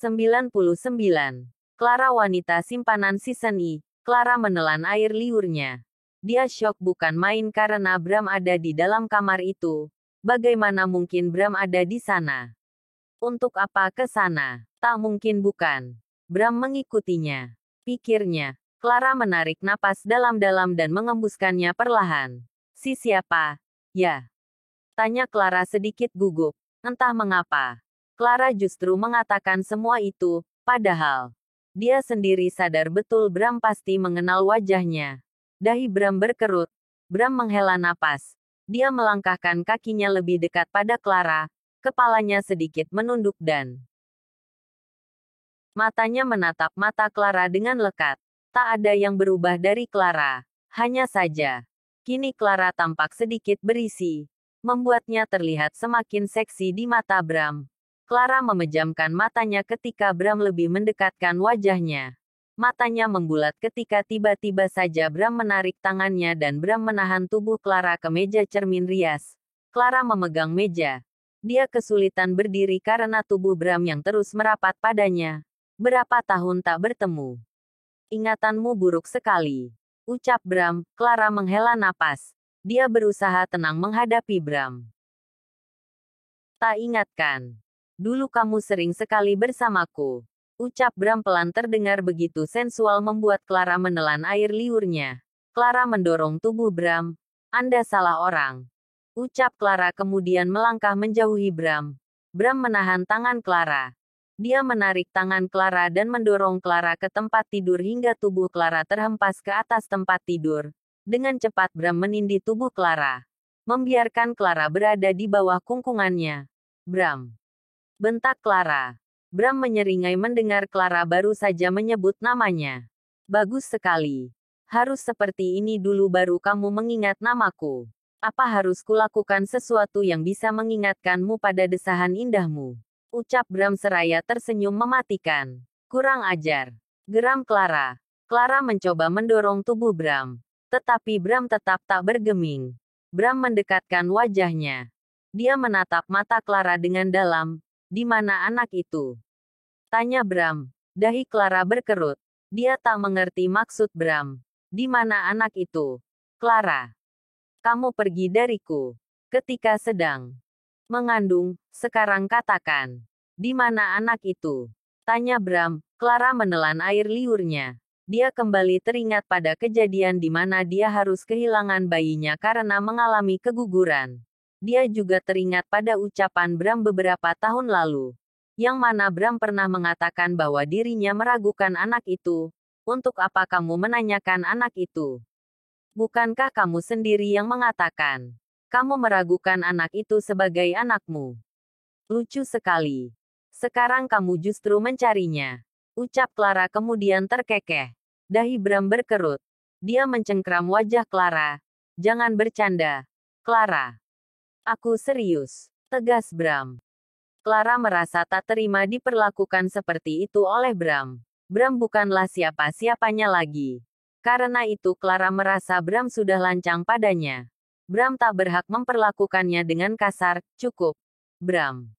99. Clara wanita simpanan season I. Clara menelan air liurnya. Dia syok bukan main karena Bram ada di dalam kamar itu. Bagaimana mungkin Bram ada di sana? Untuk apa ke sana? Tak mungkin bukan. Bram mengikutinya. Pikirnya. Clara menarik napas dalam-dalam dan mengembuskannya perlahan. Si siapa? Ya. Tanya Clara sedikit gugup. Entah mengapa. Clara justru mengatakan semua itu, padahal dia sendiri sadar betul Bram pasti mengenal wajahnya. Dahi Bram berkerut. Bram menghela napas. Dia melangkahkan kakinya lebih dekat pada Clara. Kepalanya sedikit menunduk dan matanya menatap mata Clara dengan lekat. Tak ada yang berubah dari Clara. Hanya saja, kini Clara tampak sedikit berisi. Membuatnya terlihat semakin seksi di mata Bram. Clara memejamkan matanya ketika Bram lebih mendekatkan wajahnya. Matanya membulat ketika tiba-tiba saja Bram menarik tangannya dan Bram menahan tubuh Clara ke meja cermin rias. Clara memegang meja. Dia kesulitan berdiri karena tubuh Bram yang terus merapat padanya. Berapa tahun tak bertemu. Ingatanmu buruk sekali. Ucap Bram. Clara menghela napas. Dia berusaha tenang menghadapi Bram. Tak ingatkan. Dulu kamu sering sekali bersamaku. Ucap Bram pelan terdengar begitu sensual membuat Clara menelan air liurnya. Clara mendorong tubuh Bram. Anda salah orang. Ucap Clara kemudian melangkah menjauhi Bram. Bram menahan tangan Clara. Dia menarik tangan Clara dan mendorong Clara ke tempat tidur hingga tubuh Clara terhempas ke atas tempat tidur. Dengan cepat Bram menindih tubuh Clara. Membiarkan Clara berada di bawah kungkungannya. Bram. Bentak Clara. Bram menyeringai mendengar Clara baru saja menyebut namanya. Bagus sekali. Harus seperti ini dulu baru kamu mengingat namaku. Apa harus kulakukan sesuatu yang bisa mengingatkanmu pada desahan indahmu? Ucap Bram seraya tersenyum mematikan. Kurang ajar. Geram Clara. Clara mencoba mendorong tubuh Bram. Tetapi Bram tetap tak bergeming. Bram mendekatkan wajahnya. Dia menatap mata Clara dengan dalam. Di mana anak itu? Tanya Bram. Dahi Clara berkerut. Dia tak mengerti maksud Bram. Di mana anak itu? Clara. Kamu pergi dariku. Ketika sedang mengandung, sekarang katakan. Di mana anak itu? Tanya Bram. Clara menelan air liurnya. Dia kembali teringat pada kejadian di mana dia harus kehilangan bayinya karena mengalami keguguran. Dia juga teringat pada ucapan Bram beberapa tahun lalu. Yang mana Bram pernah mengatakan bahwa dirinya meragukan anak itu. Untuk apa kamu menanyakan anak itu? Bukankah kamu sendiri yang mengatakan? Kamu meragukan anak itu sebagai anakmu. Lucu sekali. Sekarang kamu justru mencarinya. Ucap Clara kemudian terkekeh. Dahi Bram berkerut. Dia mencengkram wajah Clara. Jangan bercanda. Clara. Aku serius. Tegas Bram. Clara merasa tak terima diperlakukan seperti itu oleh Bram. Bram bukanlah siapa-siapanya lagi. Karena itu Clara merasa Bram sudah lancang padanya. Bram tak berhak memperlakukannya dengan kasar. Cukup. Bram.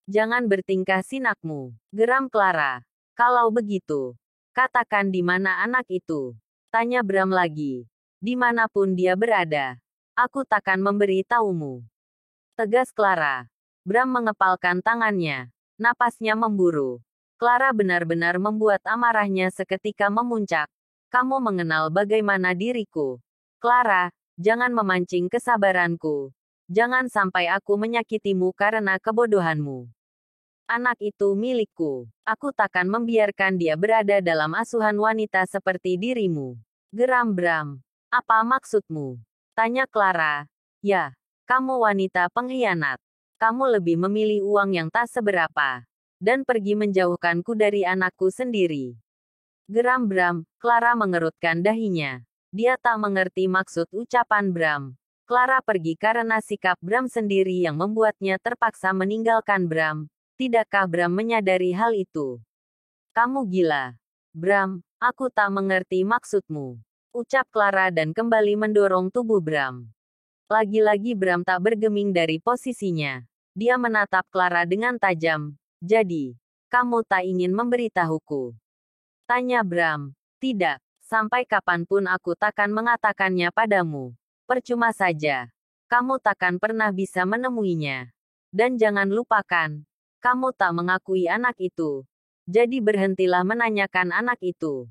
Jangan bertingkah sinakmu. Geram Clara. Kalau begitu, katakan di mana anak itu. Tanya Bram lagi. Dimanapun dia berada. Aku takkan memberi taumu. Tegas Clara. Bram mengepalkan tangannya. Napasnya memburu. Clara benar-benar membuat amarahnya seketika memuncak. Kamu mengenal bagaimana diriku. Clara. Jangan memancing kesabaranku. Jangan sampai aku menyakitimu karena kebodohanmu. Anak itu milikku. Aku takkan membiarkan dia berada dalam asuhan wanita seperti dirimu. Geram Bram. Apa maksudmu? Tanya Clara. Ya, kamu wanita pengkhianat. Kamu lebih memilih uang yang tak seberapa. Dan pergi menjauhkanku dari anakku sendiri. Geram Bram. Clara mengerutkan dahinya. Dia tak mengerti maksud ucapan Bram. Clara pergi karena sikap Bram sendiri yang membuatnya terpaksa meninggalkan Bram. Tidakkah Bram menyadari hal itu? Kamu gila. Bram, aku tak mengerti maksudmu. Ucap Clara dan kembali mendorong tubuh Bram. Lagi-lagi Bram tak bergeming dari posisinya. Dia menatap Clara dengan tajam. Jadi, Kamu tak ingin memberitahuku? Tanya Bram. Tidak. Sampai kapanpun aku takkan mengatakannya padamu. Percuma saja. Kamu takkan pernah bisa menemuinya. Dan jangan lupakan, kamu tak mengakui anak itu. Jadi berhentilah menanyakan anak itu.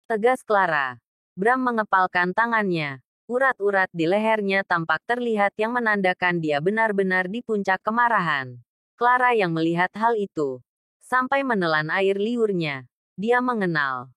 Tegas Clara. Bram mengepalkan tangannya. Urat-urat di lehernya tampak terlihat yang menandakan dia benar-benar di puncak kemarahan. Clara yang melihat hal itu, sampai menelan air liurnya. Dia mengenal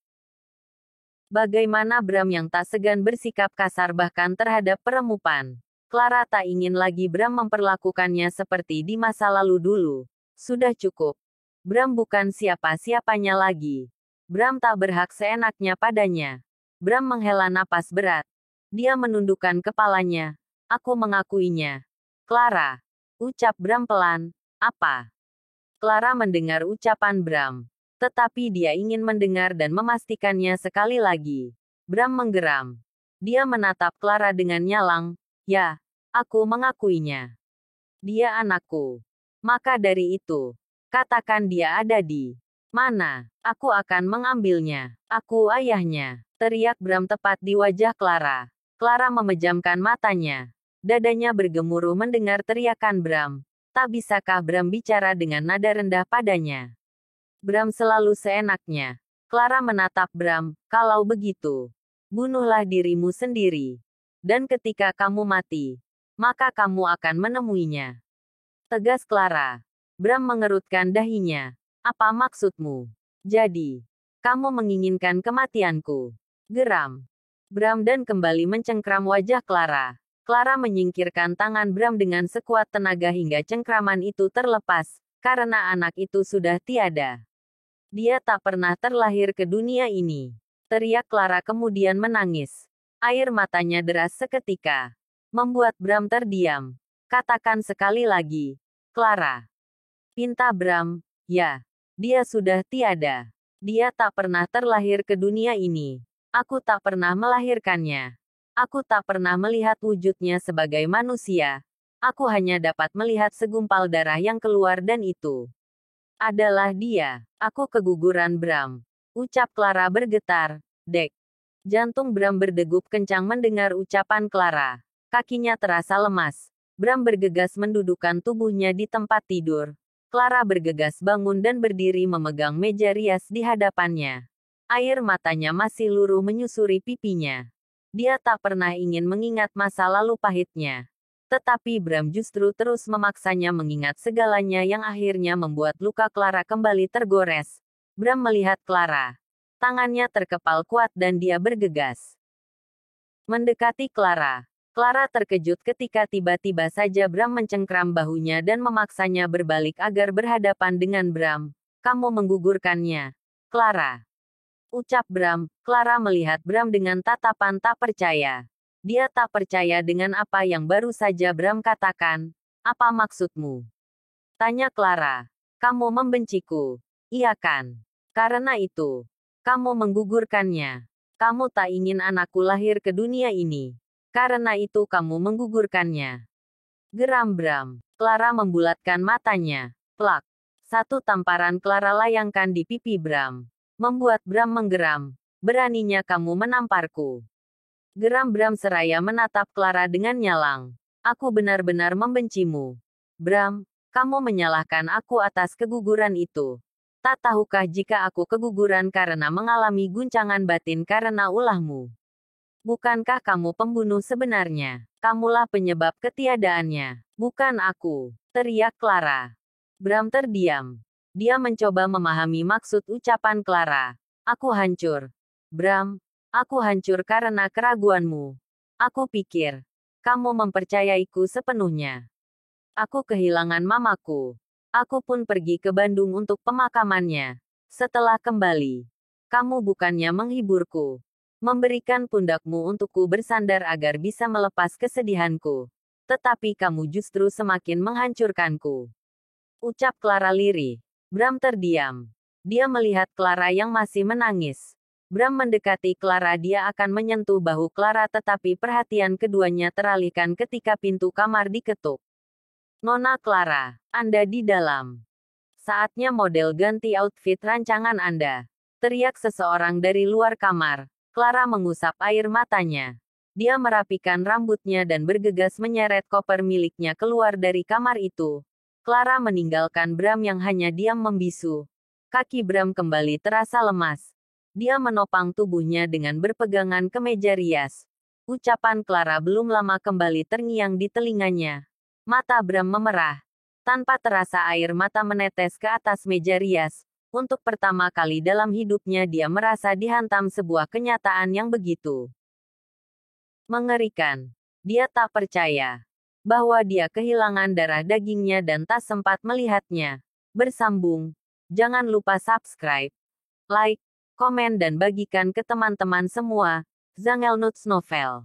bagaimana Bram yang tak segan bersikap kasar bahkan terhadap peremupan. Clara tak ingin lagi Bram memperlakukannya seperti di masa lalu dulu. Sudah cukup. Bram bukan siapa-siapanya lagi. Bram tak berhak seenaknya padanya. Bram menghela napas berat. Dia menundukkan kepalanya. Aku mengakuinya. Clara. Ucap Bram pelan. Apa? Clara mendengar ucapan Bram. Tetapi dia ingin mendengar dan memastikannya sekali lagi. Bram menggeram. Dia menatap Clara dengan nyalang. Ya, aku mengakuinya. Dia anakku. Maka dari itu, katakan dia ada di mana. Aku akan mengambilnya. Aku ayahnya. Teriak Bram tepat di wajah Clara. Clara memejamkan matanya. Dadanya bergemuruh mendengar teriakan Bram. Tak bisakah Bram bicara dengan nada rendah padanya? Bram selalu seenaknya. Clara menatap Bram, kalau begitu, bunuhlah dirimu sendiri. Dan ketika kamu mati, maka kamu akan menemuinya. Tegas Clara. Bram mengerutkan dahinya. Apa maksudmu? Jadi, kamu menginginkan kematianku? Geram Bram dan kembali mencengkram wajah Clara. Clara menyingkirkan tangan Bram dengan sekuat tenaga hingga cengkraman itu terlepas, karena anak itu sudah tiada. Dia tak pernah terlahir ke dunia ini. Teriak Clara kemudian menangis. Air matanya deras seketika. Membuat Bram terdiam. Katakan sekali lagi. Clara. Pinta Bram. Ya. Dia sudah tiada. Dia tak pernah terlahir ke dunia ini. Aku tak pernah melahirkannya. Aku tak pernah melihat wujudnya sebagai manusia. Aku hanya dapat melihat segumpal darah yang keluar dan itu adalah dia. Aku keguguran Bram. Ucap Clara bergetar. Dek. Jantung Bram berdegup kencang mendengar ucapan Clara. Kakinya terasa lemas. Bram bergegas mendudukkan tubuhnya di tempat tidur. Clara bergegas bangun dan berdiri memegang meja rias di hadapannya. Air matanya masih luruh menyusuri pipinya. Dia tak pernah ingin mengingat masa lalu pahitnya. Tetapi Bram justru terus memaksanya mengingat segalanya yang akhirnya membuat luka Clara kembali tergores. Bram melihat Clara. Tangannya terkepal kuat dan dia bergegas mendekati Clara. Clara terkejut ketika tiba-tiba saja Bram mencengkram bahunya dan memaksanya berbalik agar berhadapan dengan Bram. Kamu menggugurkannya, Clara. Ucap Bram. Clara melihat Bram dengan tatapan tak percaya. Dia tak percaya dengan apa yang baru saja Bram katakan. Apa maksudmu? Tanya Clara. Kamu membenciku. Iya kan? Karena itu, kamu menggugurkannya. Kamu tak ingin anakku lahir ke dunia ini. Karena itu kamu menggugurkannya. Geram Bram. Clara membulatkan matanya. Plak. Satu tamparan Clara layangkan di pipi Bram. Membuat Bram menggeram. Beraninya kamu menamparku. Geram Bram seraya menatap Clara dengan nyalang. Aku benar-benar membencimu. Bram, kamu menyalahkan aku atas keguguran itu. Tak tahukah jika aku keguguran karena mengalami guncangan batin karena ulahmu? Bukankah kamu pembunuh sebenarnya? Kamulah penyebab ketiadaannya. Bukan aku. Teriak Clara. Bram terdiam. Dia mencoba memahami maksud ucapan Clara. Aku hancur. Bram, aku hancur karena keraguanmu. Aku pikir, kamu mempercayaiku sepenuhnya. Aku kehilangan mamaku. Aku pun pergi ke Bandung untuk pemakamannya. Setelah kembali, kamu bukannya menghiburku. Memberikan pundakmu untukku bersandar agar bisa melepas kesedihanku. Tetapi kamu justru semakin menghancurkanku. Ucap Clara lirih. Bram terdiam. Dia melihat Clara yang masih menangis. Bram mendekati Clara, dia akan menyentuh bahu Clara tetapi perhatian keduanya teralihkan ketika pintu kamar diketuk. Nona Clara, Anda di dalam. Saatnya model ganti outfit rancangan Anda. Teriak seseorang dari luar kamar. Clara mengusap air matanya. Dia merapikan rambutnya dan bergegas menyeret koper miliknya keluar dari kamar itu. Clara meninggalkan Bram yang hanya diam membisu. Kaki Bram kembali terasa lemas. Dia menopang tubuhnya dengan berpegangan ke meja rias. Ucapan Clara belum lama kembali terngiang di telinganya. Mata Bram memerah. Tanpa terasa air mata menetes ke atas meja rias. Untuk pertama kali dalam hidupnya dia merasa dihantam sebuah kenyataan yang begitu mengerikan. Dia tak percaya bahwa dia kehilangan darah dagingnya dan tak sempat melihatnya. Bersambung. Jangan lupa subscribe, like, komen dan bagikan ke teman-teman semua. Zangelnuts Novel.